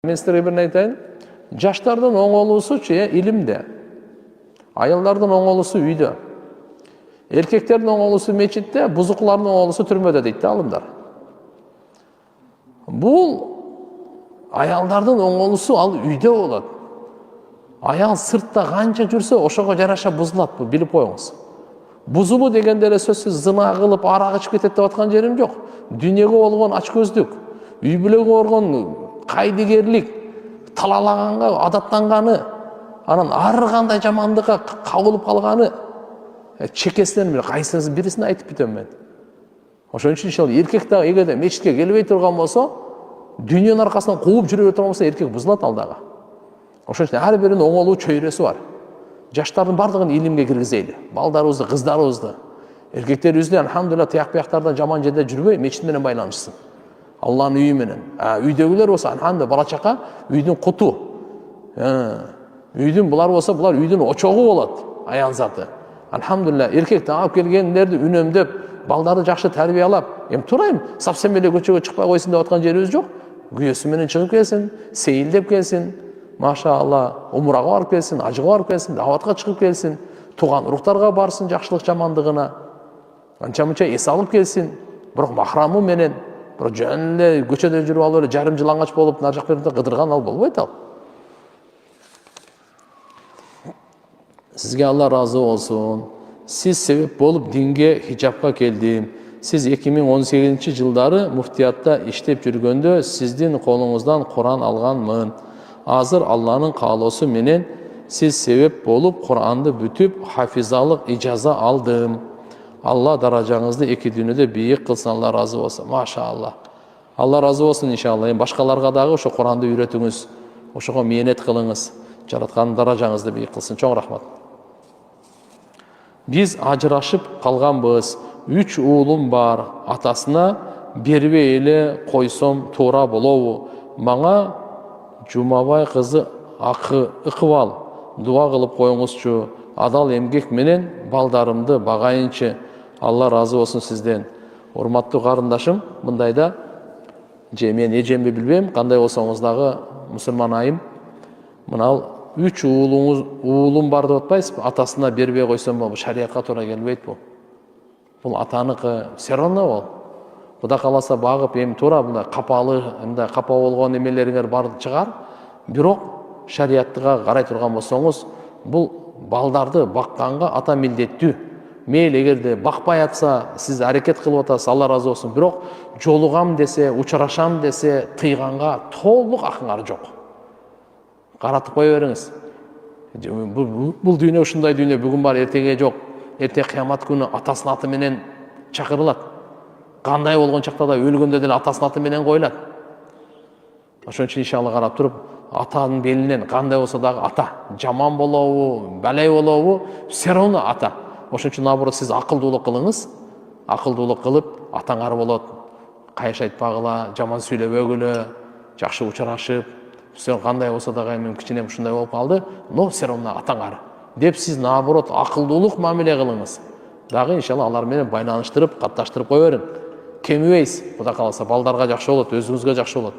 Мен сіздерге бір айтайын, жаштардың оңолуысы илимде, аялдардың оңолуысы үйде, еркектердің оңолуысы мечітте, бұзықлардың оңолуысы түрмеде дейді алымдар. Бұл аялдардың оңолуысы ал үйде болады. Аял сыртта қанша жүрсе, ошоға жараша бұзылады, бұл біліп қойыңыз. Бұзылу дегендері сөзсіз зына қылып, арақ ішіп кетеді деп атқан жерім жоқ. Дүниеге болған açкөздік, үй бүлеге болған қайдыгерлік, талалағанға адаттанғаны, анан ар кандай жамандыққа қауылып қалғаны, чекесінен бір қайсыңыз бірісін айтып бітем мен. Ошон үчүн иншалла еркек да эгерде мечитке келбей турган болсо, дүниенин аркасынан кууп жүрө турган болсо, еркек бузулат алдага. Ошон үчүн ар биринин оңолуу чөйрөсү бар. Жаштардын бардыгын илимге киргизели. Балдарыбызды, кыздарыбызды, эркектерибизди алхамдулилlah тияк-бияктардан жаман жерде жүрбөй, мечит менен байланышсын. Алланын үйү менен. Үйдөгүлөр болсо алхамдулилlah бала чака үйдүн куту. Үйдүн булар болсо, булар үйдүн очогу болот, аял заты. Алхамдулилlah эркектен алып келгендерди үнөмдөп, балдарды жакшы тарбиялап, турайм, совсем эле көчөгө чыкпай койсун деп аткан жерибиз жок. Күйөөсү менен чыгып келсин, сейилдеп келсин. Машалла, умрага барып келсин, ажыга барып келсин, даватка чыгып келсин, туган уруктарга барсын жакшылык жамандыгына. Анча-мынча эс алып келсин, бирок махрамы менен, бирок жөн эле көчөдө жүрүп алып эле жарым жылаңач болуп, нар жак жерде кыдырган ал болбойт ал. Сизге Алла разы болсун. Сиз себеп болуп динге хижапка келдим. Сиз 2018-жылдары муфтиятта иштеп жүргөндө сиздин колуңуздан Куран алганмын. Азыр Алланын каалоосу менен сиз себеп болуп Куранды бүтүп хафизалык ижаза алдым. Алла даражаңызды эки дүйнөдө бийик кылсын, Алла разы болсун. Машалла. Алла разы болсун иншалла. Башкаларга дагы ошо Куранды үйрөтүңүз, ошого мээнет кылыңыз. Жараткан даражаңызды бийик кылсын. Чоң рахмат. Биз ажырашып калганбыз. 3 уулум бар. Атасына бербей эле койсом туура болобу? Мага Жумабай кызы Ыкыбал дуа кылып коюңузчу. Адал эмгек менен балдарымды багайынчы. Алла разы болсун сизден. Урматтуу карындашым, мындайда мен эжемди билбейм, кандай болсоңуз дагы мусулман айым. Мына 3 уулум бар деп атпайсызбы? Атасына бербей койсом бул шариатка туура келбейт бул. Бул атаныкы, все равно бол. Куда каласа багып, туура мындай капалы, мындай капа болгон эмелериңер бар чыгар. Бирок шариаттыга карай турган болсоңуз, бул балдарды бакканга ата милдеттүү. Мейли эгерде бакпай атса, сиз аракет кылып атасыз, Алла разы болсун. Бирок жолугам десе, учурашам десе, тыйганга толук акыңар жок. Каратып кое бериңиз. Бул дүйнө ушундай дүйнө, бүгүн бар, эртеге жок. Эрте кыямат күнү атасынын аты менен чакырылат. Кандай болгон чакта да өлгөндө деле атасынын аты менен коюлат. Ошон үчүн иншалла карап туруп, атанын белинен кандай болсо дагы ата, жаман болобу, балай болобу, все равно ата. Ошон үчүн наоборот сиз акылдуулук кылыңыз. Акылдуулук кылып, атаңар болот. Кайш айтпагыла, жаман сүйлөбөгүлө, жакшы учурашып, все кандай болсо дагы мен кичине ушундай болуп калды, но все равно атаңар деп сиз наоборот акылдуулук мамиле кылыңыз. Дагы иншалла алар менен байланыштырып, катташтырып кое бериң. Кемибейсиз, Кудай кааласа балдарга жакшы болот, өзүңүзгө жакшы болот.